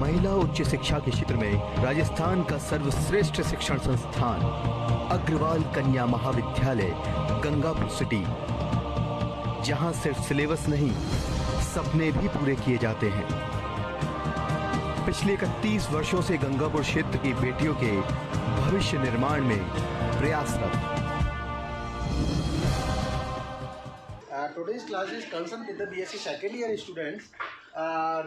महिला उच्च शिक्षा के क्षेत्र में राजस्थान का सर्वश्रेष्ठ शिक्षण संस्थान अग्रवाल कन्या महाविद्यालय गंगापुर सिटी, जहां सिर्फ सिलेबस नहीं सपने भी पूरे किए जाते हैं। पिछले 31 वर्षों से गंगापुर क्षेत्र की बेटियों के भविष्य निर्माण में प्रयासरत। Today's class is concerned with the BSc second year students.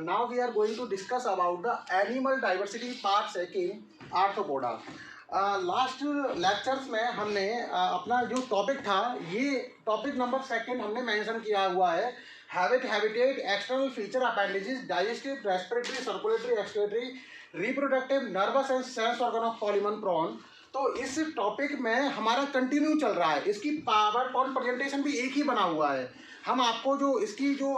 Now we are going to discuss about the animal diversity part second arthropoda. Last lectures में हमने अपना जो टॉपिक था, ये टॉपिक नंबर सेकंड हमने मेंशन किया हुआ है। Habitat, external feature, appendages, digestive, respiratory, circulatory, excretory, reproductive, nervous and sense organ of palaemon prawn. तो इस टॉपिक में हमारा कंटिन्यू चल रहा है। इसकी पावर पॉइंट प्रेजेंटेशन भी एक ही बना हुआ है। हम आपको जो इसकी जो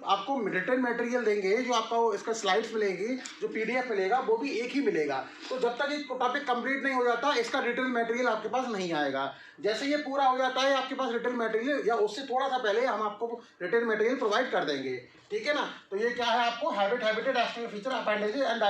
आपको रिटर्न मटेरियल देंगे, जो आपको इसका स्लाइड्स मिलेंगी, जो पीडीएफ मिलेगा, वो भी एक ही मिलेगा। तो जब तक ये टॉपिक कंप्लीट नहीं हो जाता, इसका रिटर्न मटेरियल आपके पास नहीं आएगा। जैसे ये पूरा हो जाता है आपके पास रिटर्न मटेरियल, या उससे थोड़ा सा पहले हम आपको रिटर्न मटेरियल प्रोवाइड कर देंगे। ठीक है ना। तो ये क्या है, आपको habitat, external feature, appendages and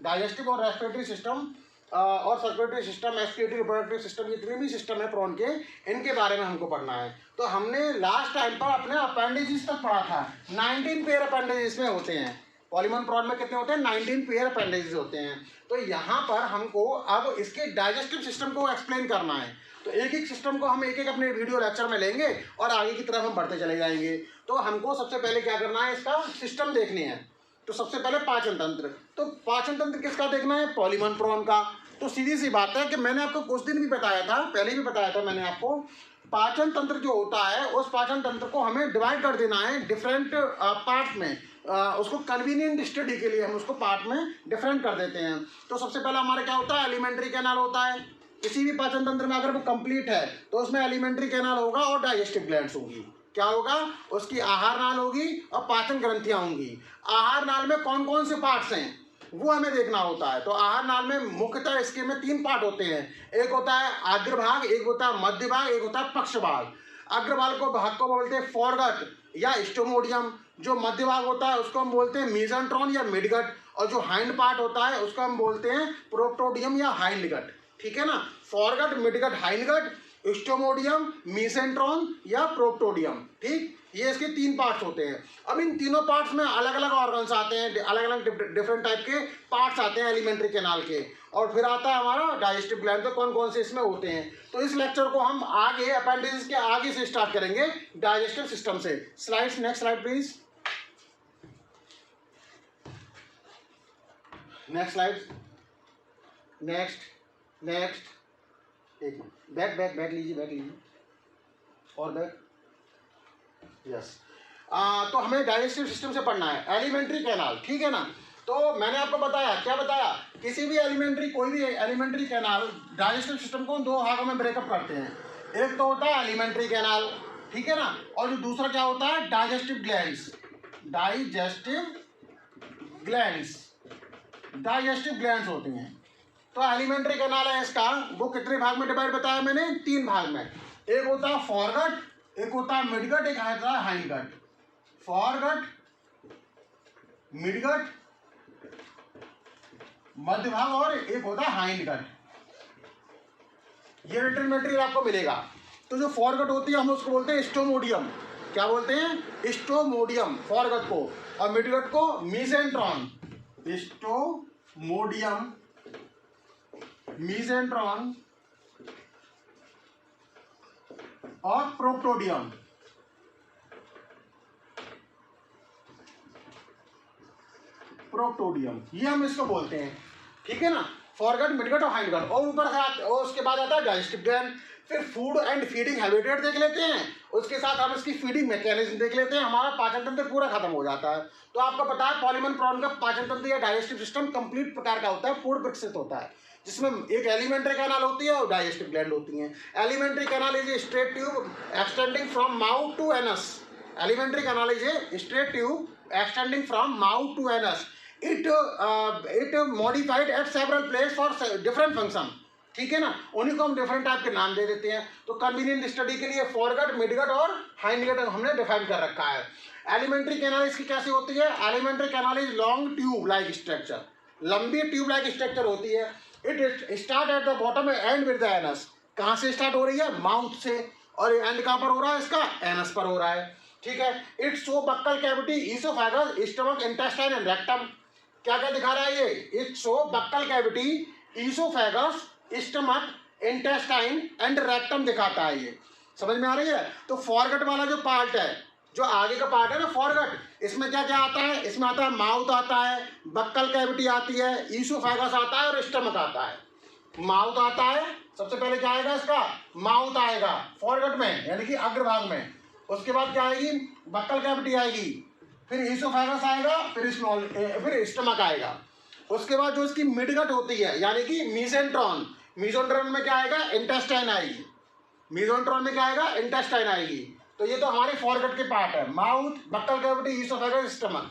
digestive और रेस्पिरेटरी सिस्टम और circulatory system, excretory, reproductive system, जितने भी सिस्टम है प्रॉन के, इनके बारे में हमको पढ़ना है। तो हमने लास्ट टाइम पर अपने अपेंडेजेस तक पढ़ा था। 19 पेयर अपेंडेजेस में होते हैं। पॉलीमन प्रॉन में कितने होते हैं? 19 पेयर अपेंडेजेस होते हैं। तो यहाँ पर हमको अब इसके डाइजेस्टिव सिस्टम को एक्सप्लेन करना है। तो एक एक सिस्टम को हम एक एक अपने वीडियो लेक्चर में लेंगे और आगे की तरफ हम बढ़ते चले जाएंगे। तो हमको सबसे पहले क्या करना है, इसका सिस्टम देखने हैं। तो सबसे पहले पाचन तंत्र। तो पाचन तंत्र किसका देखना है? पॉलीमन प्रॉन का। तो सीधी सी बात है कि मैंने आपको कुछ दिन भी बताया था, पहले भी बताया था मैंने आपको, पाचन तंत्र जो होता है, उस पाचन तंत्र को हमें डिवाइड कर देना है डिफरेंट पार्ट में। उसको कन्वीनियंट स्टडी के लिए हम उसको पार्ट में डिफरेंट कर देते हैं। तो सबसे पहला हमारा क्या होता है? एलिमेंट्री कैनाल होता है। किसी भी पाचन तंत्र में अगर वो कंप्लीट है तो उसमें एलिमेंट्री कैनाल होगा और डाइजेस्टिव ग्लैंड्स होगी। क्या होगा? उसकी आहार नाल होगी और पाचन ग्रंथियां होंगी। आहार नाल में कौन कौन से पार्ट्स हैं वो हमें देखना होता है। तो आहार नाल में मुख्यतः इसके में 3 पार्ट होते हैं। एक होता है अग्रभाग, एक होता है मध्य भाग, एक होता है पक्ष भाग। अग्रभाग को भाग को बोलते हैं फोरगट या स्टोमोडियम। जो मध्य भाग होता है उसको हम बोलते हैं मीजेंट्रॉन या मिडगट, और जो हाइंड पार्ट होता है उसको हम बोलते हैं प्रोक्टोडियम या हाइंडगट। ठीक है ना। फोरगट, मिडगट, हाइंडगट, स्टोमोडियम, मीसेंट्रॉन या प्रोक्टोडियम। ठीक, ये इसके 3 पार्ट्स होते हैं। अब इन तीनों पार्ट्स में अलग अलग ऑर्गन्स आते हैं, अलग अलग डिफरेंट टाइप के पार्ट्स आते हैं एलिमेंट्री कैनाल के। और फिर आता है हमारा डाइजेस्टिव ग्लैंड। तो कौन कौन से इसमें होते हैं। तो इस लेक्चर को हम आगे अपेंडिसेस के आगे से स्टार्ट करेंगे, डाइजेस्टिव सिस्टम से। Slides, next slide please. Next slide, next. एक बैक लीजिए और बैक। यस। तो हमें डाइजेस्टिव सिस्टम से पढ़ना है एलिमेंट्री कैनाल। ठीक है ना। तो मैंने आपको बताया, क्या बताया, किसी भी कोई भी एलिमेंट्री कैनाल डाइजेस्टिव सिस्टम को 2 भागों में ब्रेकअप करते हैं। एक तो होता है एलिमेंट्री कैनाल, ठीक है ना, और जो दूसरा क्या होता है? डाइजेस्टिव ग्लैंड्स होती हैं। तो एलिमेंट्री कैनाल है इसका, वो कितने भाग में डिवाइड बताया मैंने? 3 भाग में। एक होता है फोरगट, एक होता है मिडगट, एक होता है हाइंडगट। फोरगट, मिडगट, मध्य भाग, और एक होता है हाइंडगट। ये रिटर्न मटेरियल आपको मिलेगा। तो जो फोरगट होती है हम उसको बोलते हैं स्टोमोडियम। क्या बोलते हैं? स्टोमोडियम, फोरगट को। और मिडगट को मीसेंट्रॉन। स्टोमोडियम, मीसेंट्रॉन और प्रोक्टोडियम। ये हम इसको बोलते हैं। ठीक है ना। फोरगट, मिडगट और हाइंडगट। और ऊपर और उसके बाद आता है डाइजेस्टिव ग्लैंड। फिर फूड एंड फीडिंग हैबिटेट देख लेते हैं, उसके साथ हम इसकी फीडिंग मैकेनिज्म देख लेते हैं। हमारा पाचन तंत्र पूरा खत्म हो जाता है। तो आपको पता है पॉलीमन प्रॉन का पाचन तंत्र या डाइजेस्टिव सिस्टम कंप्लीट प्रकार का होता है, पूर्ण विकसित होता है, जिसमें एक एलिमेंट्री कैनाल होती है और डाइजेस्टिव ग्लैंड होती हैं। Alimentary canal is a straight tube extending from mouth to anus. Alimentary canal is a straight tube extending from mouth to anus. It modified at several places for different function. ठीक है ना, उन्हीं को हम different type के नाम दे देते हैं। तो कन्वीनियंट स्टडी के लिए फॉरगट, मिडगट और हाइंडगट हमने डिफाइन कर रखा है। एलिमेंट्री कैनाल इसकी कैसी होती है? Elementary canal is long tube like structure, लंबी ट्यूब लाइक स्ट्रक्चर होती है। It start at the bottom and with the anus. कहाँ से स्टार्ट हो रही है? माउथ से, और एंड कहाँ पर हो रहा है इसका? एनस पर हो रहा है, ठीक है। It show buccal cavity, oesophagus, stomach, intestine and rectum. क्या क्या दिखा रहा है ये? It show buccal cavity, oesophagus, stomach, intestine and rectum दिखाता है ये। समझ में आ रही है? तो फॉरगट वाला जो पार्ट है, जो आगे का पार्ट है ना फॉरगट, इसमें क्या क्या आता है? इसमें आता है माउथ आता है, बक्कल कैविटी आती है, ईसोफेगस आता है और स्टमक आता है। माउथ आता है, सबसे पहले क्या आएगा इसका? माउथ आएगा फॉरगट में, यानी कि अग्रभाग में। उसके बाद क्या आएगी? बक्कल कैविटी आएगी, फिर ईसोफेगस आएगा, फिर स्टमक आएगा। उसके बाद जो इसकी मिडगट होती है, यानी कि मीसेंट्रॉन, मीजोंट्रॉन में क्या आएगा? इंटेस्टाइन आएगी। मीजोंट्रॉन में क्या आएगा? इंटेस्टाइन आएगी। तो ये तो हमारे फॉरगट के पार्ट है, mouth, buccal cavity, oesophagus, stomach.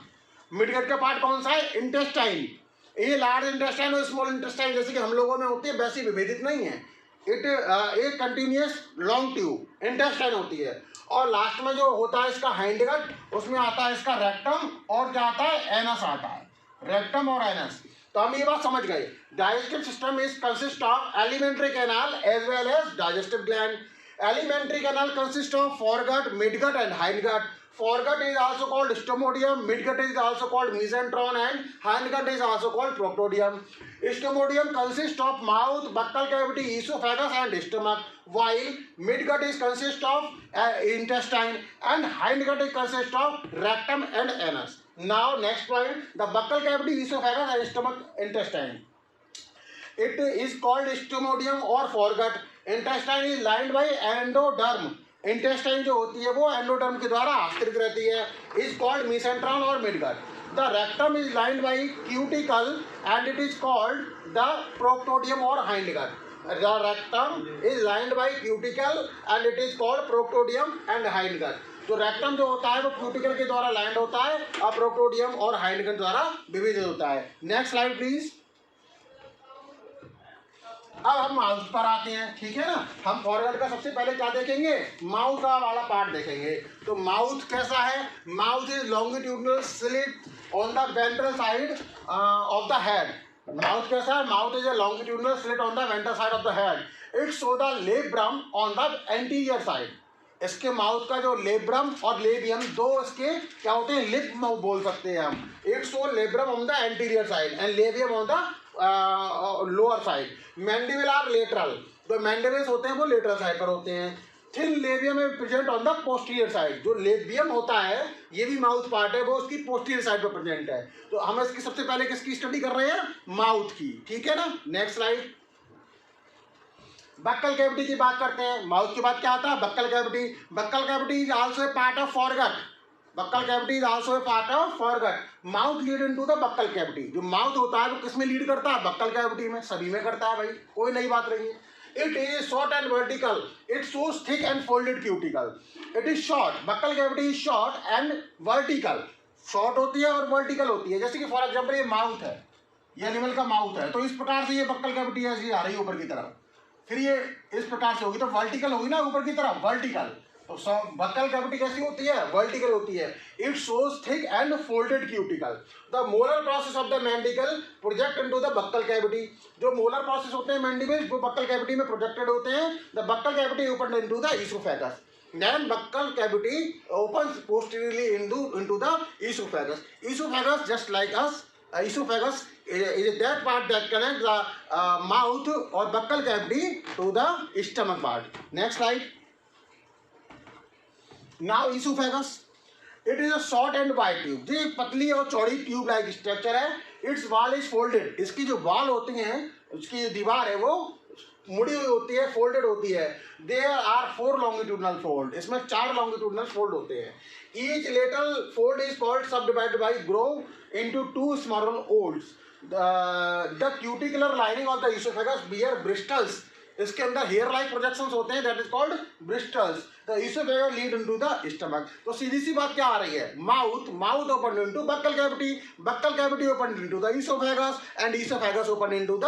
Midgut का पार्ट कौन सा है? इंटेस्टाइन। ये लार्ज इंटेस्टाइन और स्मॉल इंटेस्टाइन जैसे कि हम लोगों में होती है वैसी विभेदित नहीं है। इट एक कंटिन्यूअस लॉन्ग ट्यूब इंटेस्टाइन होती है। और लास्ट में जो होता है इसका हाइंडगट, उसमें आता है इसका रेक्टम, और क्या आता है? एनस आता है, रेक्टम और एनस। तो हम ये बात समझ गए, digestive system is consist of alimentary canal as well as digestive gland. Alimentary canal consist of foregut, midgut and hindgut. Foregut is also called stomodium, midgut is also called mesentron, and hindgut is also called proctodium. Stomodium consists of mouth, buccal cavity, esophagus and stomach, while midgut is consist of intestine and hindgut is consist of rectum and anus. Now next point, the buccal cavity, esophagus and stomach, intestine. It is called stomodium or foregut. Intestine is lined by endoderm. Intestine जो होती है वो endoderm के द्वारा आश्रित रहती है, is called mesenteron और midgut. The rectum is lined by cuticle and it is called the proctodeum और hindgut. The rectum is lined by cuticle and it is called proctodeum and hindgut. जो rectum जो होता है वो cuticle के द्वारा lined होता है और प्रोक्टोडियम और हाइंडगट द्वारा विभाजित होता है। Next slide please. अब हम माउथ पर आते हैं, ठीक है ना। हम फॉरगट का सबसे पहले क्या देखेंगे? माउथ का वाला पार्ट देखेंगे। तो माउथ कैसा है? Mouth is longitudinal slit on the ventral side of the head. Mouth कैसा है? Mouth is a longitudinal slit on the ventral side of the head. It show the labrum on the anterior side. इसके mouth का जो labrum और labium, दो इसके क्या होते हैं? लिप बोल सकते हैं हम। It show labrum on the anterior side and labium on the lower side. Mandible are lateral, जो मैंडिबल्स होते हैं वो लेटरल साइड पर होते हैं। थिन लेबियम है present on the posterior side. जो लेबियम होता है, ये भी माउथ पार्ट है, वो उसकी पोस्टीरियर साइड पर प्रेजेंट है। तो हम इसकी सबसे पहले किसकी स्टडी कर रहे हैं? माउथ की, ठीक है ना। Next slide. बक्कल कैविटी की बात करते हैं। माउथ के बाद क्या आता है? Buccal cavity. Buccal cavity is also A part of forgot. Buccal cavity is also A part of forgot. Mouth lead into the buccal cavity. जो माउथ होता है वो किस में लीड करता है? बक्कल कैविटी में। सभी में करता है भाई, कोई नई बात नहीं है। It is short and vertical. It shows thick and folded cuticle. It is short, buccal cavity is short and vertical. Short होती है और वर्टिकल होती है। जैसे कि फॉर एग्जाम्पल ये माउथ है, ये एनिमल का माउथ है, तो इस प्रकार से ये बक्कल कैविटी ऐसी आ रही है ऊपर की तरफ। फिर ये इस प्रकार से होगी तो वर्टिकल होगी ना, ऊपर की तरफ वर्टिकल। तो बक्कल कैविटी कैसी होती है? वर्टिकल होती है। It shows thick and folded cuticle. The molar process of the mandible project into the buccal cavity. जो मोलर प्रोसेस होते हैं मैंडिबल्स, वो बक्कल कैविटी में प्रोजेक्टेड होते हैं। The buccal cavity open into the oesophagus. Then buccal cavity opens posteriorly into the esophagus. Esophagus, just like us, esophagus is that part that connects the mouth or buccal cavity to the stomach part. Next slide. Now esophagus. It is a short and wide tube. ये पतली और चौड़ी tube like structure है। Its wall is folded. इसकी जो wall होती हैं, उसकी दीवार है वो मुड़ी हुई होती है, फोल्डेड होती है। There are 4 longitudinal fold. इसमें 4 लॉन्गिट्यूडनल फोल्ड होते हैं। Each lateral fold is called subdivided by groove into 2 smaller folds. The cuticular lining of the oesophagus bear bristles इसके अंदर हेयर लाइक प्रोजेक्शंस होते हैं, that is called bristles. The oesophagus lead into the stomach. तो सीधी सी बात क्या आ रही है, mouth open into buccal cavity open into the oesophagus and oesophagus open into the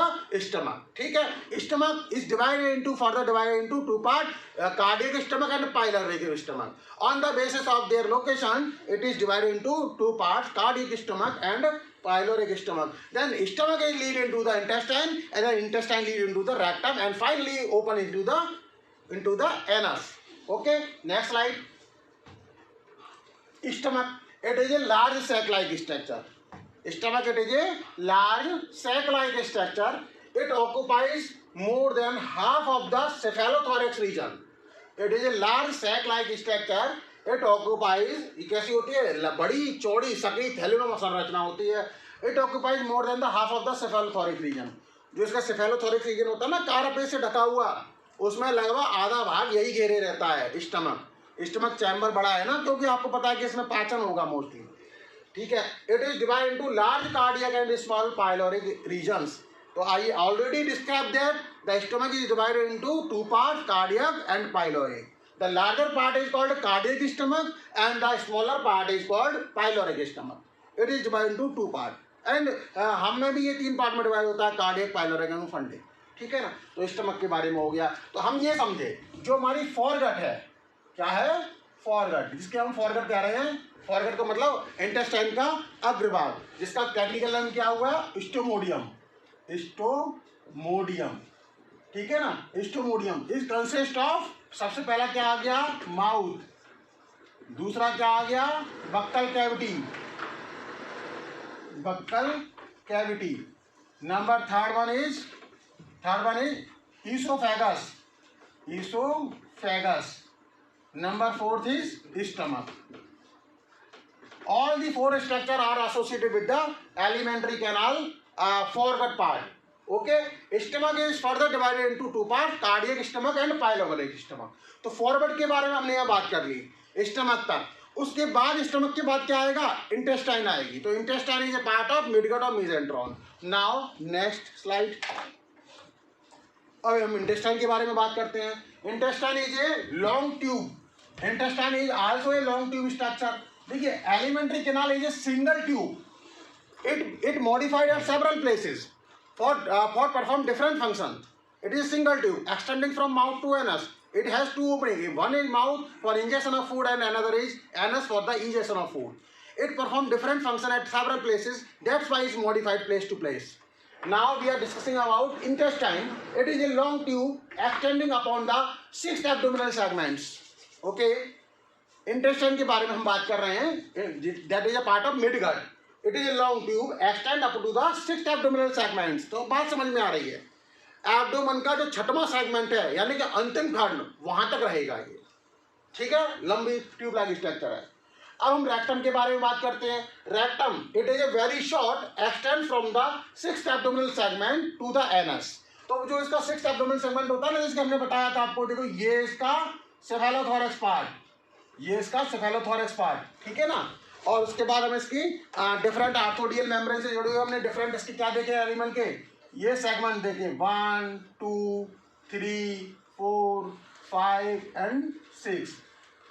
stomach. ठीक है, stomach is divided into further divided into two part, cardiac stomach and pyloric stomach. On the basis of their location it is divided into two parts, cardiac stomach and pyloric stomach. Then stomach is lead into the intestine, and then intestine lead into the rectum, and finally open into the anus. Okay, next slide. Stomach, it is a large sac-like structure. Stomach, it is a large sac-like structure. It occupies more than half of the cephalothorax region. It is a large sac-like structure. It occupies, ये कैसी होती है, बड़ी चौड़ी सकरी थैलेनोमा संरचना होती है। It occupies more than the half of the cephalothoracic region. जो इसका सेफेलोथोरिक रीजन होता है ना, कारापेस से ढका हुआ, उसमें लगभग आधा भाग यही घेरे रहता है स्टमक चैम्बर बड़ा है ना, क्योंकि आपको पता है कि इसमें पाचन होगा मोस्टली। ठीक है, it is divide into large cardiac and small pyloric regions. तो I already describe that the stomach is divided into two part, cardiac and pyloric. The larger part is called cardiac stomach and the smaller part is called pyloric stomach. It is divided into two part. And हम में भी ये तीन part में divide होता है, cardiac, pyloric and fundic. ठीक है ना, तो स्टमक के बारे में हो गया। तो हम ये समझे, जो हमारी फोरगट है, क्या है फोरगट, जिसके हम फोरगट कह रहे हैं। फोरगट का मतलब इंटेस्टाइन का अग्रभाग, जिसका टेक्निकल नाम क्या हुआ, स्टोमोडियम। ठीक है ना, स्टोमोडियम इज कंसिस्ट ऑफ, सबसे पहला क्या आ गया, माउथ, दूसरा क्या आ गया, buccal cavity, number third one is oesophagus, number fourth is stomach. All the four structure are associated with the alimentary canal foregut part. Okay, stomach is further divided into two parts, cardiac stomach and pyloric stomach. तो forward के बारे में हमने यहाँ बात कर ली stomach तक। उसके बाद स्टमक के बाद क्या आएगा, इंटेस्टाइन आएगी। तो intestine is A part of midgut और मेसेंट्रॉन। Now next slide. अब हम इंटेस्टाइन के बारे में बात करते हैं। Intestine is a long tube. Intestine is also a long tube structure. देखिए, alimentary canal is a single tube. It modified at several places for perform different functions. It is single tube extending from mouth to anus. It has two openings. One is mouth for ingestion of food and another is anus for the egestion of food. It performs different functions at several places. That's why it's modified place to place. Now we are discussing about intestine. It is a long tube extending upon the 6 abdominal segments. Okay. Intestine के बारे में हम बात कर रहे हैं. That is a part of midgut. It is a long tube extend up to the 6 abdominal segments. तो बात समझ में आ रही है। एब्डोमन का जो छठवां सेगमेंट है, यानी कि अंतिम खंड, वहां तक रहेगा ये। ठीक है, लंबी ट्यूब लाइक स्ट्रक्चर है। अब हम रेक्टम के बारे में बात करते हैं। Rectum, it is a very short extend from the 6th abdominal segment to the anus. तो जो इसका 6th abdominal segment होता है ना, जिसका हमने बताया था आपको, देखो ये इसका सेफेलोथोरैक्स पार्ट, ये इसका सेफेलोथोरैक्स पार्ट। ठीक है ना, और उसके बाद हम इसकी डिफरेंट आर्थोडियल मेम्ब्रेन से जुड़े हुए हमने डिफरेंट इसके क्या देखे एलिमेंट के, ये सेगमेंट देखे 1 2 3 4 5 एंड 6।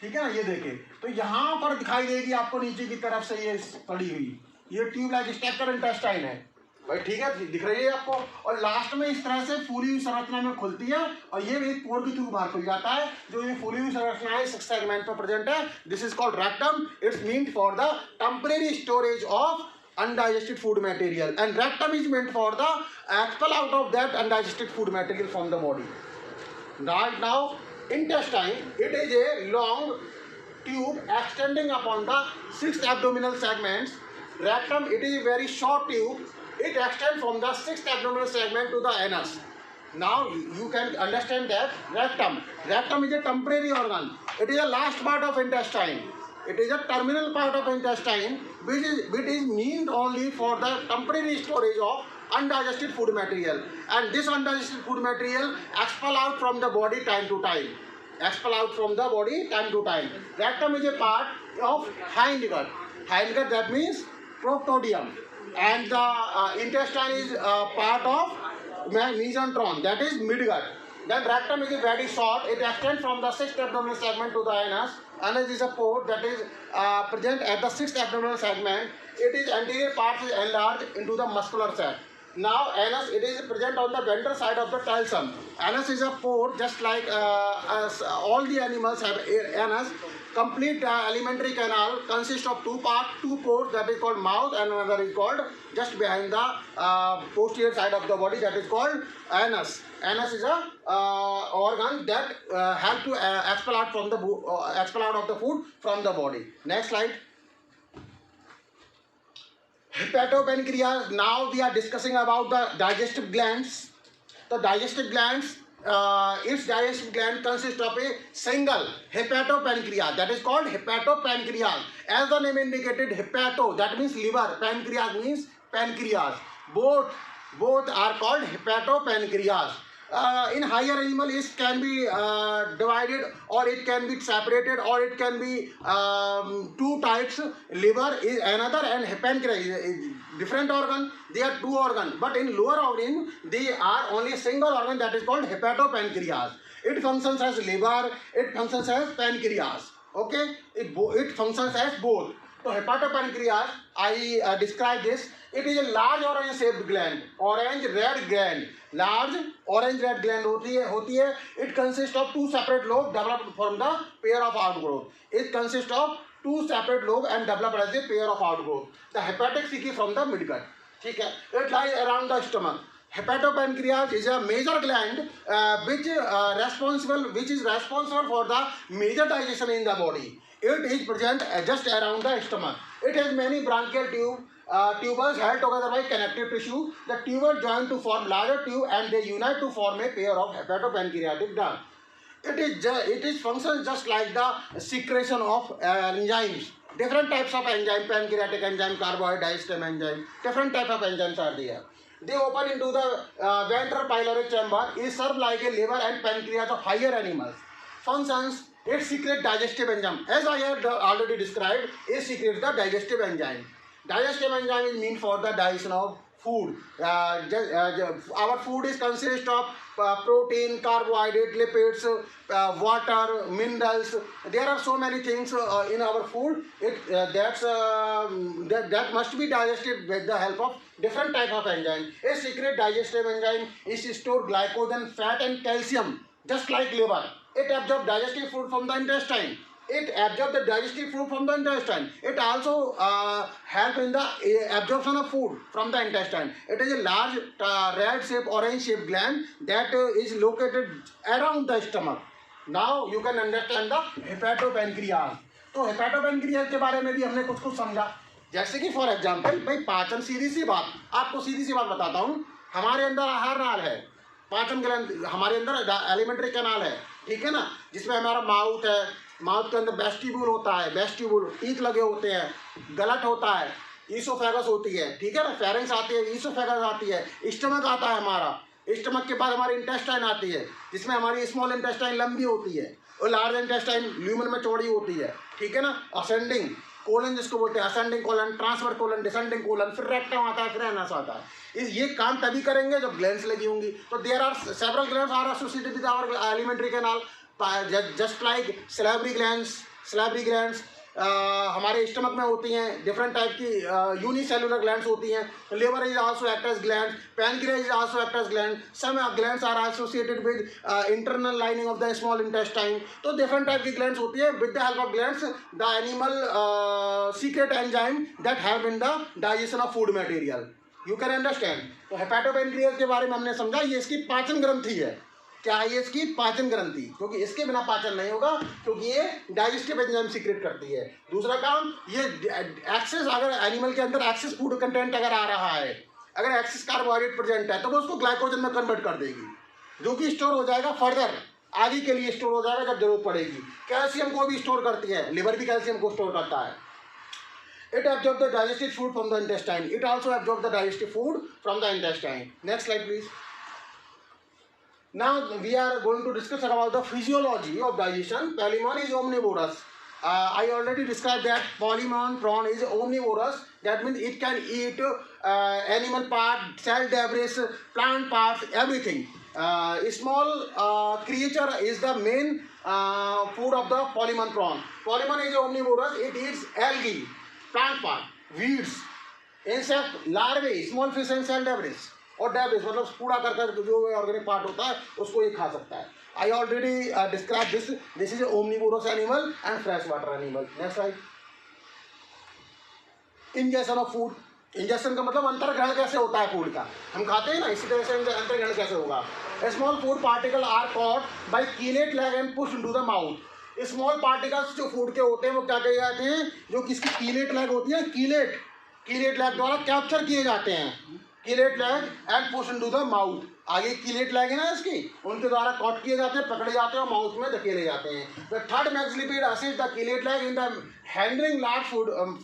ठीक है ना, ये देखे। तो यहाँ पर दिखाई देगी आपको नीचे की तरफ से ये पड़ी हुई, ये ट्यूब लाइक स्ट्रक्चर इंटेस्टाइन है भाई। ठीक है, दिख रही है आपको। और लास्ट में इस तरह से फूली हुई संरचना में खुलती है और ये एक पोर के थ्रू बाहर खुल जाता है। जो ये फूली हुई संरचना है 6 सेगमेंट पर प्रेजेंट है, this is called rectum. It's meant for the temporary storage of undigested food material, and rectum is meant for the expel out of that undigested food material from the body. Right now, intestine, it is a long tube extending upon the 6 abdominal segments. Rectum, it is a very short tube. It extends from the 6th abdominal segment to the anus. Now you can understand that rectum is a temporary organ. It is the last part of intestine. It is a terminal part of intestine which is meant only for the temporary storage of undigested food material, and this undigested food material expel out from the body time to time. Rectum is a part of hindgut. Hindgut, that means proctodium, and the intestine is part of mesenteron, that is midgut. Then rectum is very short. It extends from the sixth abdominal segment to the anus. Anus is a port that is present at the sixth abdominal segment. It is anterior part is enlarged into the muscular sac. Now anus, it is present on the ventral side of the talsum. Anus is a port just like as all the animals have anus. Complete alimentary canal consists of two parts, two ports, that is called mouth, and another is called just behind the posterior side of the body, that is called anus. Anus is a organ that help to expel out from the expel out of the food from the body. Next slide. Hepatopancreas. Now we are discussing about the digestive glands. The digestive glands, its digestive gland consists of a single hepatopancreas, that is called hepatopancreas. As the name indicated, hepato, that means liver, pancreas means pancreas. Both are called hepatopancreas. In higher animal, it can be divided, or it can be separated, or it can be two types. Liver is another, and pancreas is different organ. They are two organ, but in lower organ they are only a single organ, that is called hepatopancreas. It functions as liver, it functions as pancreas. Okay, it functions as both. So hepatopancreas, I describe this. It is a large orange shaped gland, orange red gland. Large orange red gland होती है. It consists of two separate lobes developed from the pair of outgrowth. It consists of two separate lobes and developed as a pair of outgrowth. The hepatic cecum from the midgut. ठीक है. It lies around the stomach. Hepatopancreas is a major gland which is responsible for the major digestion in the body. It is present just around the stomach. It has many branchial tubules held together by connective tissue. The tubules join to form larger tube, and they unite to form a pair of hepatopancreatic duct. It is functions just like the secretion of enzymes. Different types of enzyme, pancreatic enzyme, carbohydrate digestive enzyme. Different types of enzymes are there. They open into the ventral pyloric chamber. Is served like a liver and pancreas of higher animals. Functions: it secretes digestive enzyme. As I have already described, it secretes the digestive enzyme. Digestive enzyme is meant for the digestion of food. Our food is consist of protein, carbohydrate, lipids, water, minerals. There are so many things in our food. That must be digested with the help of different type of enzyme. A secret digestive enzyme is store glycogen, fat, and calcium, just like liver. It absorbs digestive food from the intestine. It absorbs the digestive food from the intestine. It also helps in the absorption of food from the intestine. It is a large red shaped, orange shaped gland that is located around the stomach. Now you can understand the hepatopancreas. तो हेपेटोपेनक्रियाज के बारे में भी हमने कुछ समझा. जैसे कि फॉर एग्जांपल भाई पाचन, सीधी सी बात आपको सीधी सी बात बताता हूँ. हमारे अंदर आहार नाल है, पाचन ग्रंथि हमारे अंदर एलिमेंट्री कैनाल है, ठीक है ना, जिसमें हमारा माउथ है. माउथ के अंदर वेस्टिब्यूल होता है, वेस्टिब्यूल टीथ लगे होते हैं, गलट होता है, ईसोफेगस होती है, ठीक है ना, फेरेंक्स आती है, ईसोफेगस आती है, स्टमक आता है हमारा. स्टमक के बाद हमारी इंटेस्टाइन आती है, जिसमें हमारी स्मॉल इंटेस्टाइन लंबी होती है और लार्ज इंटेस्टाइन ल्यूमन में चौड़ी होती है, ठीक है ना. असेंडिंग कोलन जिसको बोलते हैं, ascending colon, transfer colon, descending colon, फिर रेक्टम आता है, फिर एनस आता है. ये काम तभी करेंगे जब ग्लैंड्स लगी होंगी. तो there are several glands are associated with our alimentary canal, just like salivary glands हमारे स्टमक में होती हैं. डिफरेंट टाइप की यूनिसेलुलर ग्लैंड्स होती हैं. Liver is also act as gland, pancreas is also act as gland. Some glands are associated with internal lining of the small intestine. तो different type की glands होती है. With the help of glands the animal secret enzyme that help in the digestion of food material. You can understand. तो हेपेटोपेनक्रियाज के बारे में हमने समझा. ये इसकी पाचन ग्रंथि है. क्या है ये? इसकी पाचन ग्रंथि, क्योंकि इसके बिना पाचन नहीं होगा, क्योंकि ये डाइजेस्टिव एंजाइम सीक्रेट करती है. दूसरा काम, ये एक्सेस, अगर एनिमल के अंदर एक्सेस फूड कंटेंट अगर आ रहा है, अगर एक्सेस कार्बोहाइड्रेट प्रेजेंट है, तो वो उसको ग्लाइकोजन में कन्वर्ट कर देगी, जो कि स्टोर हो जाएगा फर्दर, आगे के लिए स्टोर हो जाएगा जब जरूरत पड़ेगी. कैल्शियम को भी स्टोर करती है, लिवर भी कैल्शियम को स्टोर करता है. It absorbs the digested food from the intestine. It also absorbs the digestive food from the intestine. Next slide, please. Now we are going to discuss about the physiology of digestion. Polemon is omnivorous. I already described that polemon prawn is omnivorous. That means it can eat animal part, cell debris, plant parts, everything. Small creature is the main food of the polymer prawn. Polymer is omnivorous. It eats algae, plant part, weeds, insect, larvae, small fish and cell debris. और debris मतलब कूड़ा करकट जो organic part होता है उसको ये खा सकता है. I already described this. This is an omnivorous animal and freshwater animal. Next slide. Ingestion of food. Injection का मतलब अंतर्ग्रहण कैसे होता है फूड का, हम खाते हैं ना, इसी तरह से अंतर्ग्रहण कैसे होगा. Small food particle are caught by chelate leg and push into the mouth. Small particles जो फूड के होते हैं वो क्या कहे जाते हैं, जो किसकी कीलेट लेग होती है, कीलेट लेग द्वारा कैप्चर किए जाते हैं. Chelate leg and push into the mouth. आगे कीलेट लेग है ना इसकी, उनके द्वारा कॉट किए जाते हैं, पकड़े जाते हैं और माउथ में धकेले जाते हैं. The third maxilliped assist the chelate leg in the handling large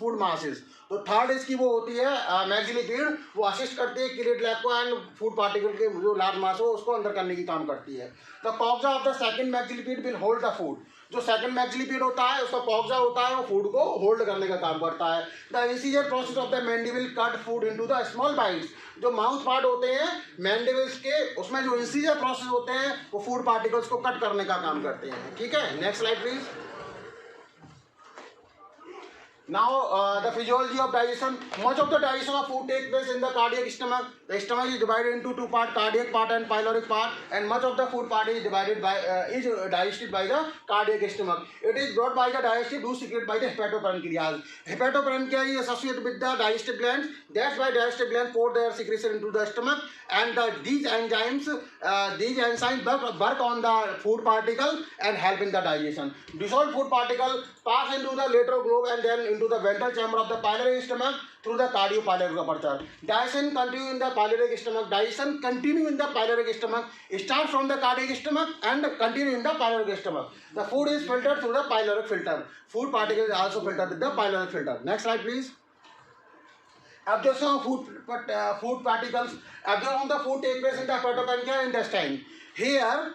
food masses. तो थर्ड इसकी वो होती है मैक्सिलिपेड, वो असिस्ट करती है कीलेट लेग को एंड फूड पार्टिकल के जो लार्ज मास हो उसको अंदर करने की काम करती है. The coxa of the second maxilliped will hold the food. जो सेकंड मैक्सिलिपेड होता है उसका कॉक्सा होता है, वो फूड को होल्ड करने का काम करता है. The incisor process of the mandible cut food into the small bytes. जो माउथ पार्ट होते हैं मैंडिबल्स के, उसमें जो इंसीजर प्रोसेस होते हैं वो फूड पार्टिकल्स को कट करने का काम करते हैं. ठीक है, next slide please. Now the physiology of digestion. Much of the digestion of food takes place in the cardiac stomach. The stomach is divided into two parts, cardiac part and pyloric part, and much of the food part is divided by digested by the cardiac stomach. It is brought by the digestive juice secreted by the hepatopancreas. Hepatopancreas is associated with the digestive glands. That's why digestive glands pour their secretion into the stomach, and these enzymes work on the food particle and help in the digestion. Dissolved food particle pass into the lateral globe and then into the ventral chamber of the pyloric stomach through the cardiopyloric aperture. Digestion continue in the pyloric stomach. Digestion continue in the pyloric stomach. Start from the cardiac stomach and continue in the pyloric stomach. The food is filtered through the pyloric filter. Food particle is also filtered with the pyloric filter. Next slide, please. Absorption of food particles. Absorption of the food takes place in the hepatopancreas intestine. Here,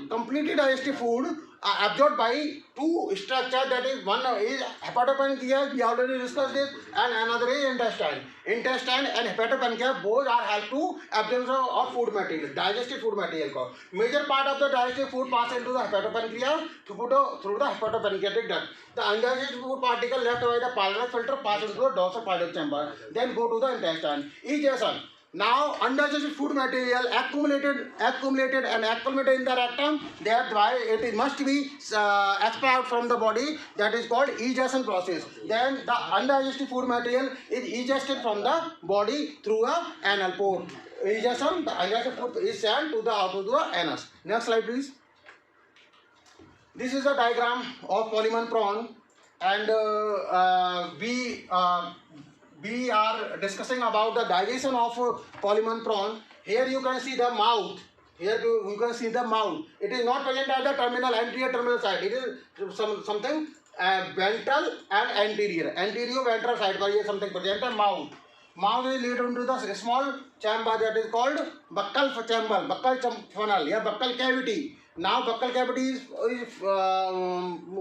completely digestive food are absorbed by two structures, that is one is hepatopancreas, we already discussed this, and another is intestine. Intestine and hepatopancreas both are help to absorption of food material, digestive food material. Major part of the digestive food passes into the hepatopancreas through the hepatopancreatic duct. The undigested food particle left by the pyloric filter pass into the dorsal pyloric chamber, then go to the intestine. Egestion. Now, undigested food material accumulated in the rectum. That's why it must be expelled from the body. That is called egestion process. Then the undigested food material is egested from the body through a anal port. Egestion, the undigested food is sent to the anus. Next slide, please. This is a diagram of polymer prawn, and we are discussing about the digestion of polymer prawn. Here you can see the mouth. It is not present at the anterior terminal side. It is something ventral and anterior ventral side. पर ये something present है mouth. Mouth is lead into the small chamber that is called buccal chamber, buccal funnel, या buccal cavity. Now buccal cavity is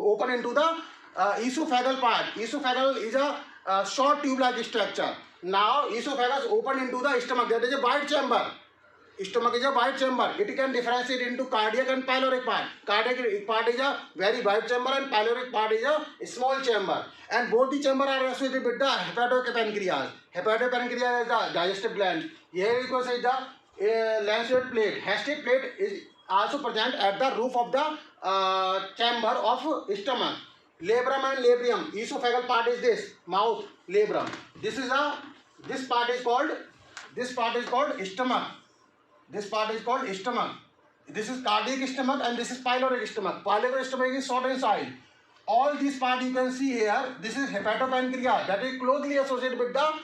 open into the esophageal part. Esophageal is a short tube-like structure. Now esophagus open into the stomach. That is a wide chamber. Stomach is a wide chamber. It can differentiate into cardiac and pyloric part. Cardiac part is a very wide chamber and pyloric part is a small chamber. And both the chamber are associated with the hepatopancreas. Hepatopancreas is the digestive gland. Here you can see the lancet plate. Gastric plate is also present at the roof of the chamber of stomach. Labrum and labium. Esophageal part is this mouth, labrum. This part is called stomach. This part is called stomach. This is cardiac stomach and this is pyloric stomach. Pyloric stomach is short inside. All these parts you can see here. This is hepatopancreas, that is closely associated with the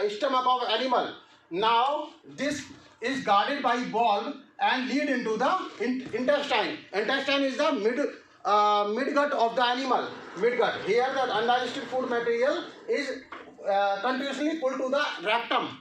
stomach of animal. Now this is guarded by bulb and lead into the intestine. Intestine is the midgut of the animal. Midgut. Here the undigested food material is continuously pulled to the rectum.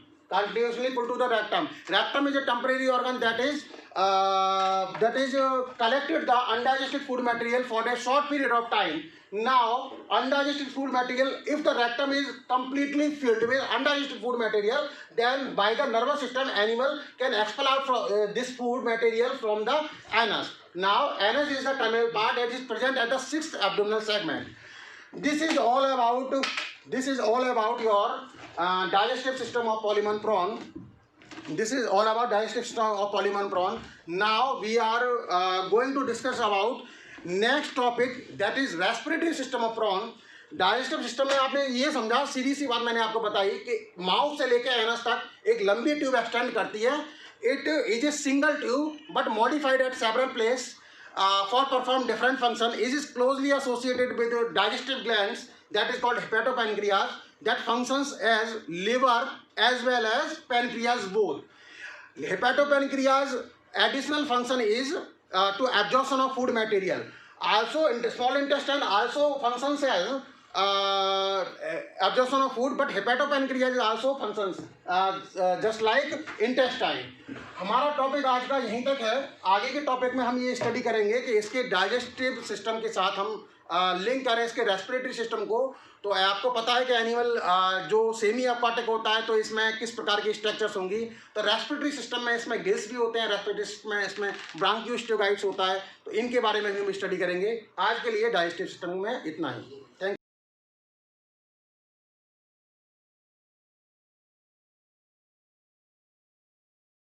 Rectum is a temporary organ that is that is collected the undigested food material for a short period of time. Now, undigested food material, if the rectum is completely filled with undigested food material, then by the nervous system, animal can expel out from this food material from the anus. Now, anus is the terminal part that is present at the 6th abdominal segment. This is all about your digestive system of polymer prawn. This is all about digestive system of polymer prawn. Now we are going to discuss about next topic, that is respiratory system of prawn. Digestive system में आपने ये समझा, सीधी सी बात मैंने आपको बताई कि माउथ से लेकर एनस तक एक लंबी ट्यूब एक्सटेंड करती है. It is a single tube but modified eight several place for perform different function. It is closely associated with digestive glands that is called hepatopancreas that functions as liver as well as pancreas both. Hepatopancreas additional function is to absorption of food material. Also in the small intestine also functions as absorption of food, but hepatopancreas also functions just like intestine. हमारा topic आज का यहीं तक है. आगे के topic में हम ये स्टडी करेंगे कि इसके डाइजेस्टिव सिस्टम के साथ हम लिंक करें इसके रेस्पिरेटरी सिस्टम को. तो आपको पता है कि एनिमल जो सेमी एक्वाटिक होता है तो इसमें किस प्रकार की स्ट्रक्चर्स होंगी. तो रेस्पिरेटरी सिस्टम में इसमें गिल्स भी होते हैं, रेस्पिरेटरी सिस्टम में इसमें ब्रांकियोस्टोगाइट्स होता है. तो इनके बारे में भी हम स्टडी करेंगे. आज के लिए डाइजेस्टिव सिस्टम में इतना ही.